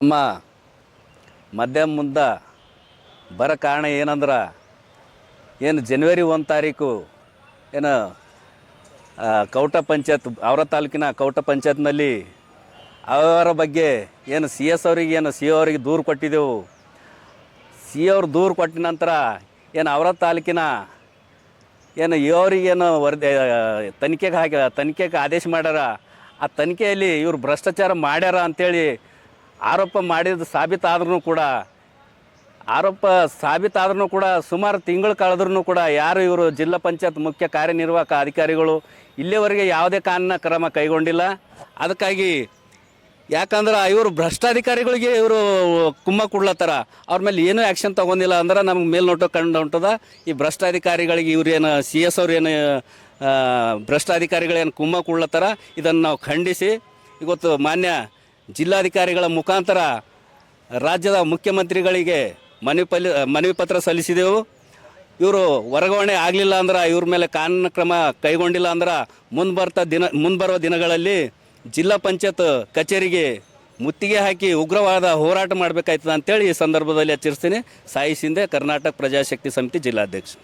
ನಮ್ಮ ಮಧ್ಯಮ ಮುಂದೆ ಬರೋ ಕಾರಣ ಏನಂದ್ರೆ ಜನವರಿ 1 ತಾರೀಕು ಕೌಟ ಪಂಚಾಯತ್ ಅವರ ತಾಲೂಕಿನ ಕೌಟ ಪಂಚಾಯತ್ನಲ್ಲಿ ಅವರ ಬಗ್ಗೆ ಸಿ ಎಸ್ ಅವರಿಗೆ ಸಿ ಅವರಿಗೆ ದೂರು ಕೊಟ್ಟಿದ್ದೆವು. ಸಿ ಅವ್ರು ದೂರು ಕೊಟ್ಟ ನಂತರ ಅವರ ತಾಲೂಕಿನ ಇವರಿಗೇನು ವರದಿ ತನಿಖೆಗೆ ಆದೇಶ ಮಾಡ್ಯಾರ. ಆ ತನಿಖೆಯಲ್ಲಿ ಇವರು ಭ್ರಷ್ಟಾಚಾರ ಮಾಡ್ಯಾರ ಅಂಥೇಳಿ ಆರೋಪ ಮಾಡಿದ್ದು ಸಾಬೀತಾದ್ರೂ ಕೂಡ ಸುಮಾರು ತಿಂಗಳು ಕಳೆದ್ರೂ ಕೂಡ ಯಾರು ಇವರು ಜಿಲ್ಲಾ ಪಂಚಾಯತ್ ಮುಖ್ಯ ಕಾರ್ಯನಿರ್ವಾಹಕ ಅಧಿಕಾರಿಗಳು ಇಲ್ಲಿವರೆಗೆ ಯಾವುದೇ ಕಾನೂನಿನ ಕ್ರಮ ಕೈಗೊಂಡಿಲ್ಲ. ಅದಕ್ಕಾಗಿ ಯಾಕಂದ್ರೆ ಇವರು ಭ್ರಷ್ಟಾಧಿಕಾರಿಗಳಿಗೆ ಇವರು ಕುಮ್ಮ ಕೊಡ್ಲತ್ತಾರ, ಅವ್ರ ಮೇಲೆ ಏನೂ ಆ್ಯಕ್ಷನ್ ತೊಗೊಂಡಿಲ್ಲ ಅಂದ್ರೆ ನಮ್ಗೆ ಮೇಲ್ನೋಟ ಕಂಡು ಹೊಂಟದ. ಈ ಭ್ರಷ್ಟಾಧಿಕಾರಿಗಳಿಗೆ ಇವ್ರೇನು ಸಿ ಎಸ್ ಅವ್ರು ಭ್ರಷ್ಟಾಧಿಕಾರಿಗಳೇನು ಕುಮ್ಮ ಕೊಡ್ಲತ್ತಾರ. ಇದನ್ನು ನಾವು ಖಂಡಿಸಿ ಇವತ್ತು ಮಾನ್ಯ ಜಿಲ್ಲಾಧಿಕಾರಿಗಳ ಮುಖಾಂತರ ರಾಜ್ಯದ ಮುಖ್ಯಮಂತ್ರಿಗಳಿಗೆ ಮನವಿ ಪತ್ರ ಸಲ್ಲಿಸಿದೆವು. ಇವರು ವರ್ಗಾವಣೆ ಆಗಲಿಲ್ಲ ಅಂದ್ರೆ ಇವ್ರ ಮೇಲೆ ಕಾನೂನು ಕ್ರಮ ಕೈಗೊಂಡಿಲ್ಲ ಅಂದ್ರೆ ಮುಂಬರುವ ದಿನಗಳಲ್ಲಿ ಜಿಲ್ಲಾ ಪಂಚಾಯತ್ ಕಚೇರಿಗೆ ಮುತ್ತಿಗೆ ಹಾಕಿ ಉಗ್ರವಾದ ಹೋರಾಟ ಮಾಡಬೇಕಾಯ್ತದ ಅಂತೇಳಿ ಈ ಸಂದರ್ಭದಲ್ಲಿ ಎಚ್ಚರಿಸ್ತೀನಿ. ಸಾಯಿ ಶಿಂದೆ, ಕರ್ನಾಟಕ ಪ್ರಜಾಶಕ್ತಿ ಸಮಿತಿ ಜಿಲ್ಲಾಧ್ಯಕ್ಷ.